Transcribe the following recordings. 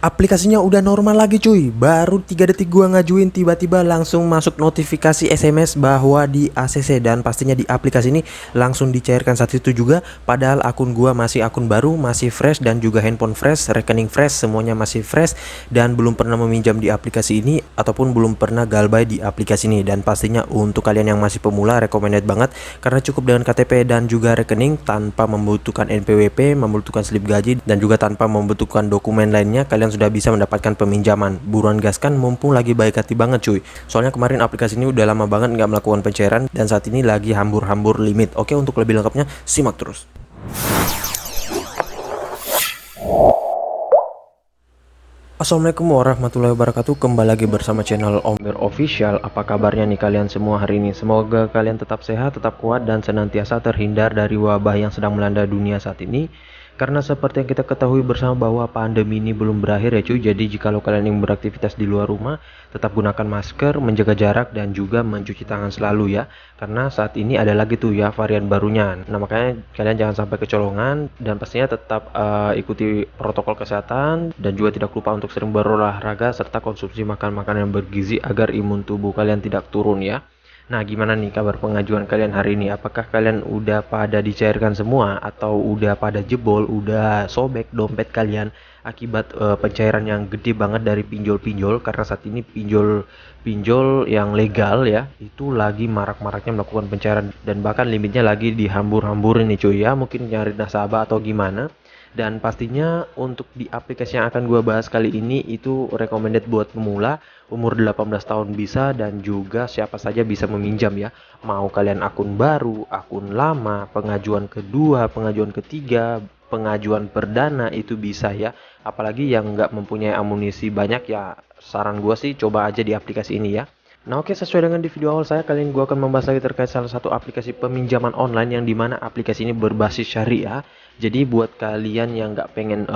Aplikasinya udah normal lagi cuy. Baru 3 detik gua ngajuin tiba-tiba langsung masuk notifikasi SMS bahwa di ACC, dan pastinya di aplikasi ini langsung dicairkan saat itu juga. Padahal akun gua masih akun baru, masih fresh, dan juga handphone fresh, rekening fresh, semuanya masih fresh, dan belum pernah meminjam di aplikasi ini ataupun belum pernah galbay di aplikasi ini. Dan pastinya untuk kalian yang masih pemula recommended banget karena cukup dengan KTP dan juga rekening tanpa membutuhkan NPWP, membutuhkan slip gaji, dan juga tanpa membutuhkan dokumen lainnya. Kalian sudah bisa mendapatkan peminjaman. Buruan gaskan mumpung lagi baik hati banget cuy. Soalnya kemarin aplikasi ini udah lama banget nggak melakukan pencairan dan saat ini lagi hambur-hambur limit. Oke, untuk lebih lengkapnya simak terus. Assalamualaikum warahmatullahi wabarakatuh. Kembali lagi bersama channel Omir Official. Apa kabarnya nih kalian semua hari ini? Semoga kalian tetap sehat, tetap kuat, dan senantiasa terhindar dari wabah yang sedang melanda dunia saat ini. Karena seperti yang kita ketahui bersama bahwa pandemi ini belum berakhir ya cuy. Jadi jikalau kalian yang beraktivitas di luar rumah, tetap gunakan masker, menjaga jarak, dan juga mencuci tangan selalu ya. Karena saat ini ada lagi tuh ya varian barunya. Nah makanya kalian jangan sampai kecolongan, dan pastinya tetap ikuti protokol kesehatan, dan juga tidak lupa untuk sering berolahraga serta konsumsi makanan yang bergizi agar imun tubuh kalian tidak turun ya. Nah, gimana nih kabar pengajuan kalian hari ini? Apakah kalian udah pada dicairkan semua atau udah pada jebol, udah sobek dompet kalian akibat pencairan yang gede banget dari pinjol-pinjol? Karena saat ini pinjol-pinjol yang legal ya, itu lagi marak-maraknya melakukan pencairan, dan bahkan limitnya lagi dihambur-hamburin nih cuy ya, mungkin nyari nasabah atau gimana. Dan pastinya untuk di aplikasi yang akan gue bahas kali ini itu recommended buat pemula, umur 18 tahun bisa, dan juga siapa saja bisa meminjam ya. Mau kalian akun baru, akun lama, pengajuan kedua, pengajuan ketiga, pengajuan perdana itu bisa ya. Apalagi yang nggak mempunyai amunisi banyak ya, saran gue sih coba aja di aplikasi ini ya. Nah oke, sesuai dengan di video awal saya, kali ini gue akan membahas lagi terkait salah satu aplikasi peminjaman online yang dimana aplikasi ini berbasis syariah. Jadi buat kalian yang nggak pengen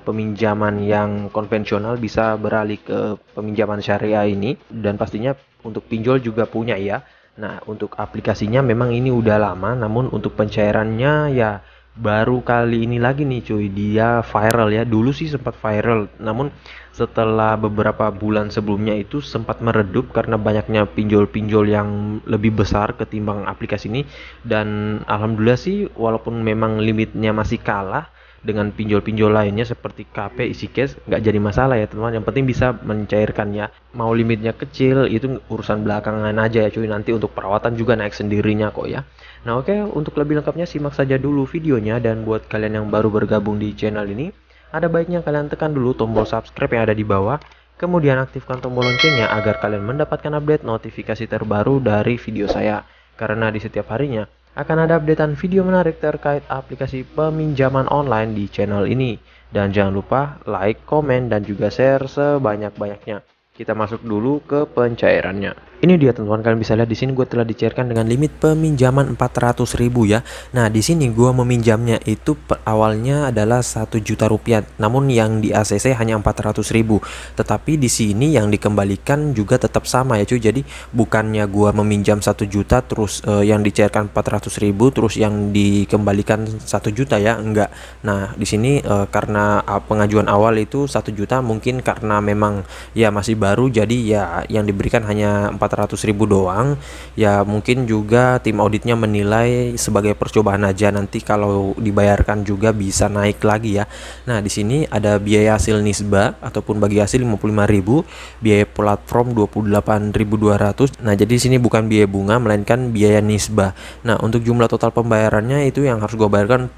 peminjaman yang konvensional bisa beralih ke peminjaman syariah ini, dan pastinya untuk pinjol juga punya ya. Nah untuk aplikasinya memang ini udah lama, namun untuk pencairannya ya baru kali ini lagi nih cuy dia viral ya. Dulu sih sempat viral, namun setelah beberapa bulan sebelumnya itu sempat meredup karena banyaknya pinjol-pinjol yang lebih besar ketimbang aplikasi ini. Dan alhamdulillah sih walaupun memang limitnya masih kalah dengan pinjol-pinjol lainnya seperti KP, isi cash, nggak jadi masalah ya teman-teman. Yang penting bisa mencairkannya. Mau limitnya kecil itu urusan belakangan aja ya cuy. Nanti untuk perawatan juga naik sendirinya kok ya. Nah oke, untuk lebih lengkapnya simak saja dulu videonya. Dan buat kalian yang baru bergabung di channel ini, ada baiknya kalian tekan dulu tombol subscribe yang ada di bawah. Kemudian aktifkan tombol loncengnya agar kalian mendapatkan update notifikasi terbaru dari video saya. Karena di setiap harinya akan ada updatean video menarik terkait aplikasi peminjaman online di channel ini. Dan jangan lupa like, komen, dan juga share sebanyak-banyaknya. Kita masuk dulu ke pencairannya. Ini dia teman-teman, kalian bisa lihat di sini gue telah dicairkan dengan limit peminjaman 400.000 ya. Nah, di sini gue meminjamnya itu awalnya adalah 1 juta rupiah. Namun yang di ACC hanya 400.000. Tetapi di sini yang dikembalikan juga tetap sama ya cuy. Jadi bukannya gue meminjam 1 juta terus yang dicairkan 400.000 terus yang dikembalikan 1 juta ya, enggak. Nah, di sini karena pengajuan awal itu 1 juta, mungkin karena memang ya masih baru, jadi ya yang diberikan hanya 400.000 doang. Ya mungkin juga tim auditnya menilai sebagai percobaan aja, nanti kalau dibayarkan juga bisa naik lagi ya. Nah di sini ada biaya hasil nisbah ataupun bagi hasil 55.000, biaya platform 28.200. Nah jadi sini bukan biaya bunga melainkan biaya nisbah. Nah untuk jumlah total pembayarannya itu yang harus gue bayarkan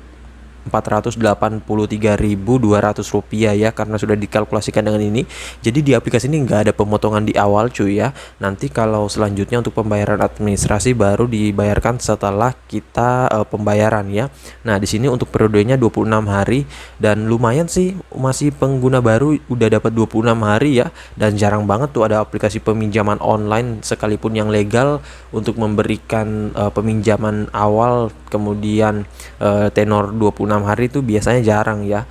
483.200 rupiah ya, karena sudah dikalkulasikan dengan ini. Jadi di aplikasi ini nggak ada pemotongan di awal cuy ya. Nanti kalau selanjutnya untuk pembayaran administrasi baru dibayarkan setelah kita pembayaran ya. Nah di sini untuk periodenya 26 hari, dan lumayan sih masih pengguna baru udah dapat 26 hari ya. Dan jarang banget tuh ada aplikasi peminjaman online sekalipun yang legal untuk memberikan peminjaman awal kemudian tenor 26 hari itu biasanya jarang ya.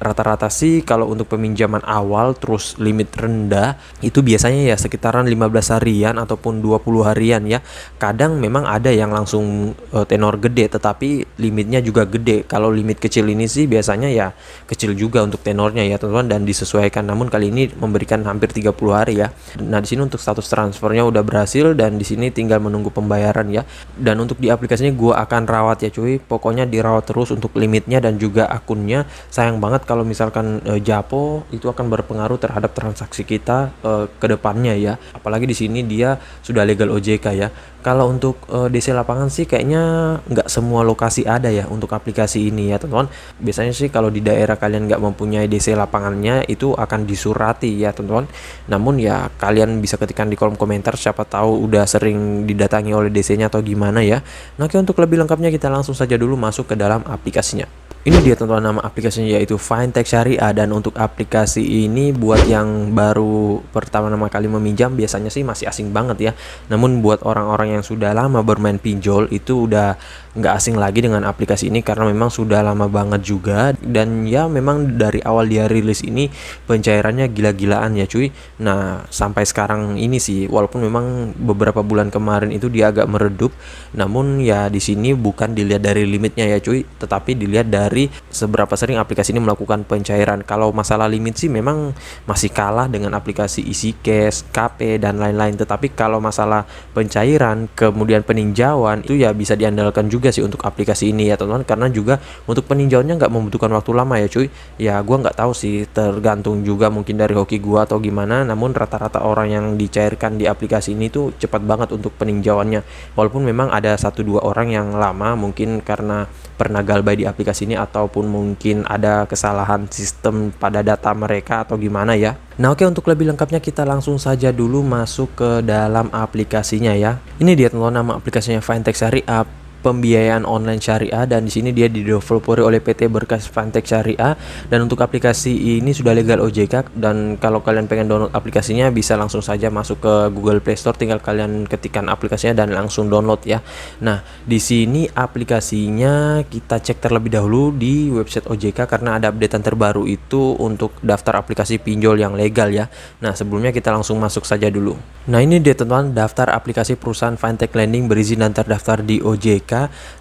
Rata-rata sih kalau untuk peminjaman awal terus limit rendah itu biasanya ya sekitaran 15 harian ataupun 20 harian ya. Kadang memang ada yang langsung tenor gede tetapi limitnya juga gede. Kalau limit kecil ini sih biasanya ya kecil juga untuk tenornya ya teman-teman, dan disesuaikan. Namun kali ini memberikan hampir 30 hari ya. Nah, di sini untuk status transfernya udah berhasil dan di sini tinggal menunggu pembayaran ya. Dan untuk di aplikasinya gua akan rawat ya cuy. Pokoknya dirawat terus untuk limitnya dan juga akunnya. Sayang banget kalau misalkan Japo itu akan berpengaruh terhadap transaksi kita ke depannya ya. Apalagi di sini dia sudah legal OJK ya. Kalau untuk DC lapangan sih kayaknya nggak semua lokasi ada ya untuk aplikasi ini ya teman-teman. Biasanya sih kalau di daerah kalian nggak mempunyai DC lapangannya itu akan disurati ya teman-teman. Namun ya kalian bisa ketikkan di kolom komentar, siapa tahu udah sering didatangi oleh DC-nya atau gimana ya. Nah, oke, untuk lebih lengkapnya kita langsung saja dulu masuk ke dalam aplikasinya. Ini dia teman-teman nama aplikasinya yaitu Fintech Syariah, dan untuk aplikasi ini buat yang baru pertama kali meminjam biasanya sih masih asing banget ya. Namun buat orang-orang yang sudah lama bermain pinjol itu udah nggak asing lagi dengan aplikasi ini karena memang sudah lama banget juga, dan ya memang dari awal dia rilis ini pencairannya gila-gilaan ya cuy. Nah, sampai sekarang ini sih walaupun memang beberapa bulan kemarin itu dia agak meredup, namun ya di sini bukan dilihat dari limitnya ya cuy, tetapi dilihat dari seberapa sering aplikasi ini melakukan pencairan. Kalau masalah limit sih memang masih kalah dengan aplikasi EasyCash, KP dan lain-lain. Tetapi kalau masalah pencairan kemudian peninjauan itu ya bisa diandalkan juga sih untuk aplikasi ini ya teman-teman, karena juga untuk peninjauannya nggak membutuhkan waktu lama ya cuy. Ya gua nggak tahu sih, tergantung juga mungkin dari hoki gua atau gimana. Namun rata-rata orang yang dicairkan di aplikasi ini tuh cepat banget untuk peninjauannya. Walaupun memang ada 1-2 orang yang lama mungkin karena pernah galbay di aplikasi ini ataupun mungkin ada kesalahan sistem pada data mereka atau gimana ya. Nah, oke, untuk lebih lengkapnya kita langsung saja dulu masuk ke dalam aplikasinya ya. Ini dia teman-teman nama aplikasinya Fintech Syariah, pembiayaan online syariah, dan di sini dia dideveloperi oleh PT Berkas Fintech Syariah, dan untuk aplikasi ini sudah legal OJK. Dan kalau kalian pengen download aplikasinya bisa langsung saja masuk ke Google Play Store, tinggal kalian ketikkan aplikasinya dan langsung download ya. Nah, di sini aplikasinya kita cek terlebih dahulu di website OJK karena ada updatean terbaru itu untuk daftar aplikasi pinjol yang legal ya. Nah, sebelumnya kita langsung masuk saja dulu. Nah, ini dia teman-teman daftar aplikasi perusahaan fintech lending berizin dan terdaftar di OJK.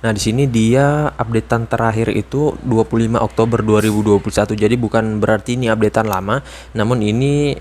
Nah, di sini dia updatean terakhir itu 25 Oktober 2021. Jadi bukan berarti ini updatean lama, namun ini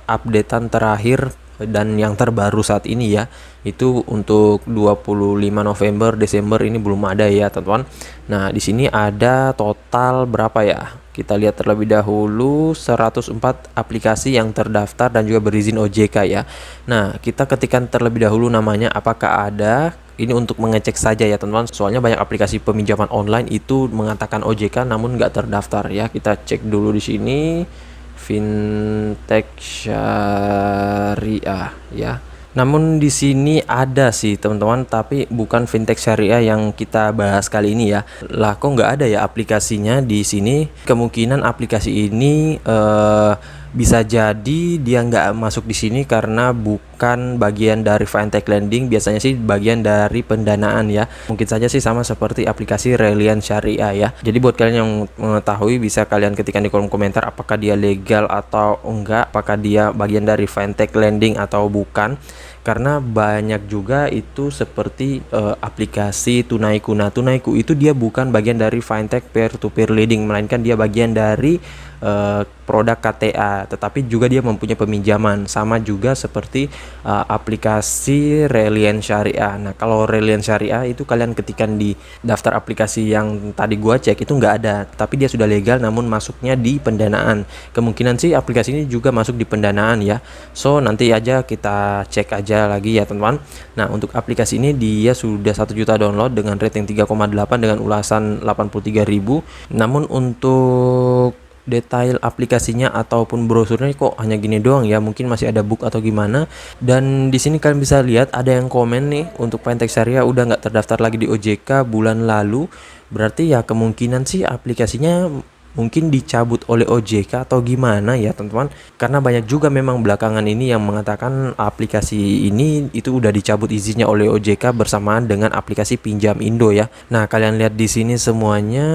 updatean terakhir dan yang terbaru saat ini ya. Itu untuk 25 November, Desember ini belum ada ya, teman-teman. Nah, di sini ada total berapa ya? Kita lihat terlebih dahulu 104 aplikasi yang terdaftar dan juga berizin OJK ya. Nah, kita ketikkan terlebih dahulu namanya apakah ada. Ini untuk mengecek saja ya teman-teman, soalnya banyak aplikasi peminjaman online itu mengatakan OJK namun nggak terdaftar ya. Kita cek dulu di sini Fintech Syariah ya. Namun di sini ada sih teman-teman, tapi bukan Fintech Syariah yang kita bahas kali ini ya. Lah, kok nggak ada ya aplikasinya di sini? Kemungkinan aplikasi ini bisa jadi dia nggak masuk di sini karena bukan bagian dari fintech lending, biasanya sih bagian dari pendanaan ya. Mungkin saja sih sama seperti aplikasi Reliant Syariah ya. Jadi buat kalian yang mengetahui bisa kalian ketikkan di kolom komentar apakah dia legal atau enggak, apakah dia bagian dari fintech lending atau bukan. Karena banyak juga itu seperti aplikasi Tunaiku. Nah, Tunaiku itu dia bukan bagian dari fintech peer-to-peer lending, melainkan dia bagian dari produk KTA, tetapi juga dia mempunyai peminjaman, sama juga seperti aplikasi Reliant Syariah. Nah, kalau Reliant Syariah itu kalian ketikkan di daftar aplikasi yang tadi gua cek itu nggak ada, tapi dia sudah legal namun masuknya di pendanaan. Kemungkinan sih aplikasi ini juga masuk di pendanaan ya. So, nanti aja kita cek aja lagi ya teman-teman. Nah, untuk aplikasi ini dia sudah 1 juta download dengan rating 3,8 dengan ulasan 83.000. Namun untuk detail aplikasinya ataupun brosurnya kok hanya gini doang ya, mungkin masih ada bug atau gimana. Dan di sini kalian bisa lihat ada yang komen nih untuk Fintech Syariah udah nggak terdaftar lagi di OJK bulan lalu, berarti ya kemungkinan sih aplikasinya mungkin dicabut oleh OJK atau gimana ya teman-teman, karena banyak juga memang belakangan ini yang mengatakan aplikasi ini itu udah dicabut izinnya oleh OJK bersamaan dengan aplikasi Pinjam Indo ya. Nah, kalian lihat di sini semuanya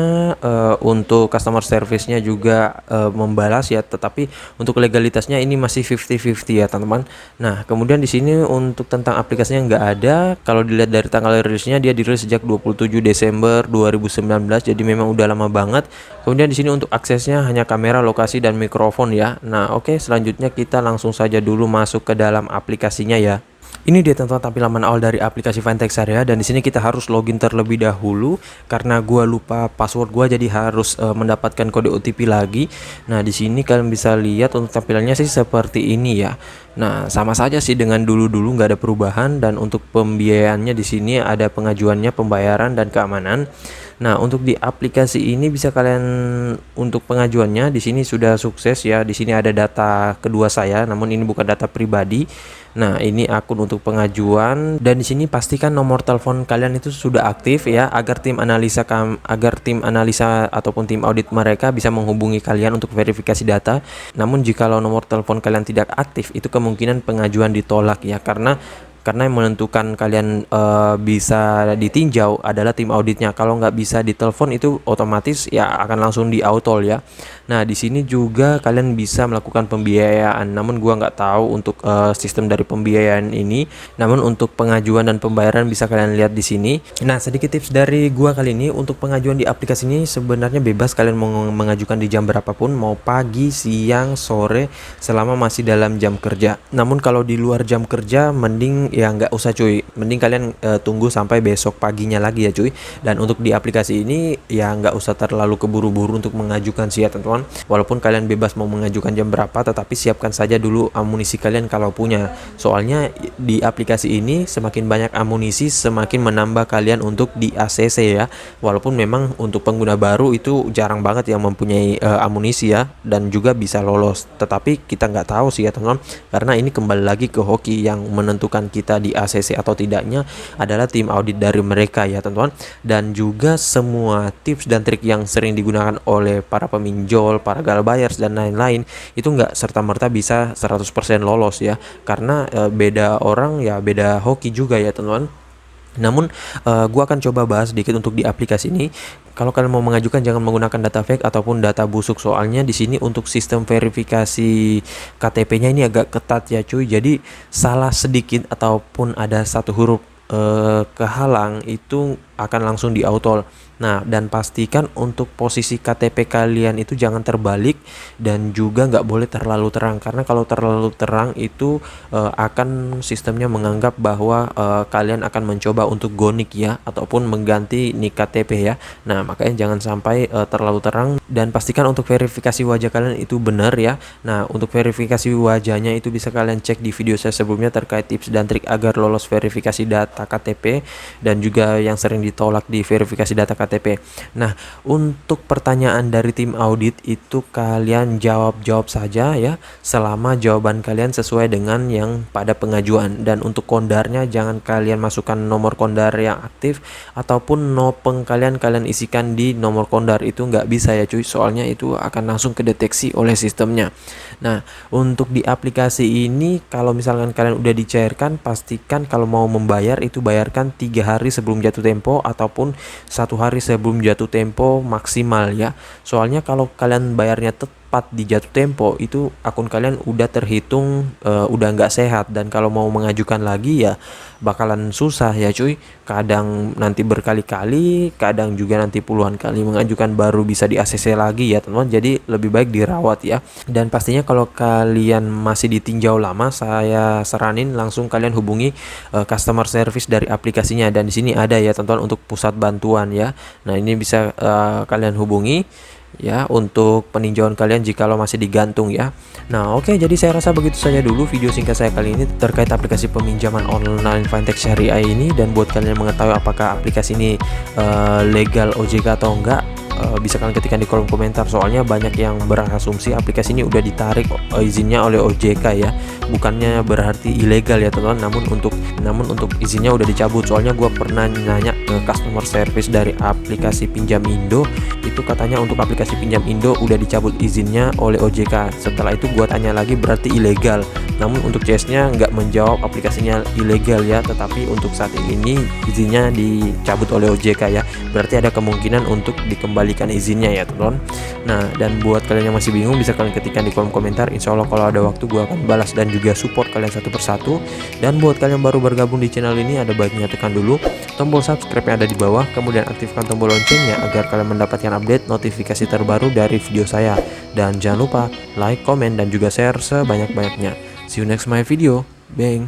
untuk customer service-nya juga membalas ya, tetapi untuk legalitasnya ini masih 50-50 ya teman-teman. Nah, kemudian di sini untuk tentang aplikasinya nggak ada. Kalau dilihat dari tanggal rilisnya, dia dirilis sejak 27 Desember 2019, jadi memang udah lama banget. Kemudian di sini untuk aksesnya hanya kamera, lokasi, dan mikrofon ya. Nah, oke, selanjutnya kita langsung saja dulu masuk ke dalam aplikasinya ya. Ini dia teman-teman tampilan awal dari aplikasi Fintex Area, dan di sini kita harus login terlebih dahulu karena gua lupa password gua, jadi harus mendapatkan kode OTP lagi. Nah, di sini kalian bisa lihat untuk tampilannya sih seperti ini ya. Nah, sama saja sih dengan dulu-dulu, nggak ada perubahan. Dan untuk pembiayaannya di sini ada pengajuannya, pembayaran, dan keamanan. Nah, untuk di aplikasi ini bisa kalian untuk pengajuannya di sini sudah sukses ya. Di sini ada data kedua saya, namun ini bukan data pribadi. Nah, ini akun untuk pengajuan, dan di sini pastikan nomor telepon kalian itu sudah aktif ya, agar tim analisa ataupun tim audit mereka bisa menghubungi kalian untuk verifikasi data. Namun jikalau nomor telepon kalian tidak aktif, itu kemungkinan pengajuan ditolak ya, karena yang menentukan kalian bisa ditinjau adalah tim auditnya. Kalau nggak bisa ditelepon itu otomatis ya akan langsung di auto ya. Nah, di sini juga kalian bisa melakukan pembiayaan, namun gua nggak tahu untuk sistem dari pembiayaan ini. Namun untuk pengajuan dan pembayaran bisa kalian lihat di sini. Nah, sedikit tips dari gua kali ini, untuk pengajuan di aplikasi ini sebenarnya bebas kalian mau mengajukan di jam berapapun, mau pagi, siang, sore, selama masih dalam jam kerja. Namun kalau di luar jam kerja mending ya nggak usah cuy, mending kalian tunggu sampai besok paginya lagi ya cuy. Dan untuk di aplikasi ini ya nggak usah terlalu keburu-buru untuk mengajukan sih ya teman-teman. Walaupun kalian bebas mau mengajukan jam berapa, tetapi siapkan saja dulu amunisi kalian kalau punya. Soalnya di aplikasi ini semakin banyak amunisi semakin menambah kalian untuk di ACC ya. Walaupun memang untuk pengguna baru itu jarang banget yang mempunyai amunisi ya, dan juga bisa lolos. Tetapi kita nggak tahu sih ya teman-teman, karena ini kembali lagi ke hoki. Yang menentukan kita di ACC atau tidaknya adalah tim audit dari mereka ya teman-teman. Dan juga semua tips dan trik yang sering digunakan oleh para peminjol, para gal buyers, dan lain-lain itu nggak serta-merta bisa 100% lolos ya, karena beda orang ya beda hoki juga ya teman-teman. Namun gua akan coba bahas sedikit untuk di aplikasi ini. Kalau kalian mau mengajukan jangan menggunakan data fake ataupun data busuk, soalnya di sini untuk sistem verifikasi KTP-nya ini agak ketat ya cuy. Jadi salah sedikit ataupun ada satu huruf kehalang itu akan langsung di auto. Nah, dan pastikan untuk posisi KTP kalian itu jangan terbalik, dan juga nggak boleh terlalu terang, karena kalau terlalu terang itu akan sistemnya menganggap bahwa kalian akan mencoba untuk gonik ya, ataupun mengganti nik KTP ya. Nah, makanya jangan sampai terlalu terang, dan pastikan untuk verifikasi wajah kalian itu benar ya. Nah, untuk verifikasi wajahnya itu bisa kalian cek di video saya sebelumnya terkait tips dan trik agar lolos verifikasi data KTP, dan juga yang sering ditolak di verifikasi data KTP. Nah, untuk pertanyaan dari tim audit itu kalian jawab saja ya, selama jawaban kalian sesuai dengan yang pada pengajuan. Dan untuk kondarnya jangan kalian masukkan nomor kondar yang aktif, ataupun nopeng kalian isikan di nomor kondar, itu nggak bisa ya cuy, soalnya itu akan langsung kedeteksi oleh sistemnya. Nah, untuk di aplikasi ini kalau misalkan kalian udah dicairkan, pastikan kalau mau membayar itu bayarkan 3 hari sebelum jatuh tempo ataupun 1 hari sebelum jatuh tempo maksimal ya. Soalnya kalau kalian bayarnya tepat di jatuh tempo, itu akun kalian udah terhitung udah nggak sehat, dan kalau mau mengajukan lagi ya bakalan susah ya cuy. Kadang nanti berkali-kali, kadang juga nanti puluhan kali mengajukan baru bisa di ACC lagi ya teman-teman. Jadi lebih baik dirawat ya. Dan pastinya kalau kalian masih ditinjau lama, saya saranin langsung kalian hubungi customer service dari aplikasinya, dan di sini ada ya teman-teman untuk pusat bantuan ya. Nah, ini bisa kalian hubungi ya untuk peninjauan kalian jikalau masih digantung ya. Nah, oke, jadi saya rasa begitu saja dulu video singkat saya kali ini terkait aplikasi peminjaman online Fintex Syariah ini. Dan buat kalian yang mengetahui apakah aplikasi ini legal OJK atau enggak, bisa kalian ketikkan di kolom komentar, soalnya banyak yang berasumsi aplikasi ini udah ditarik izinnya oleh OJK ya. Bukannya berarti ilegal ya teman-teman, namun untuk izinnya udah dicabut. Soalnya gue pernah nanya ke customer service dari aplikasi Pinjam Indo, itu katanya untuk aplikasi Pinjam Indo udah dicabut izinnya oleh OJK. Setelah itu gue tanya lagi, berarti ilegal. Namun untuk CS-nya nggak menjawab aplikasinya ilegal ya, tetapi untuk saat ini izinnya dicabut oleh OJK ya. Berarti ada kemungkinan untuk dikembalikan izinnya ya teman-teman. Nah, dan buat kalian yang masih bingung bisa kalian ketikkan di kolom komentar. Insya Allah kalau ada waktu gue akan balas dan juga support kalian satu persatu. Dan buat kalian baru bergabung di channel ini, ada baiknya tekan dulu tombol subscribe yang ada di bawah, kemudian aktifkan tombol loncengnya agar kalian mendapatkan update notifikasi terbaru dari video saya. Dan jangan lupa like, komen, dan juga share sebanyak-banyaknya. See you next my video. Bang.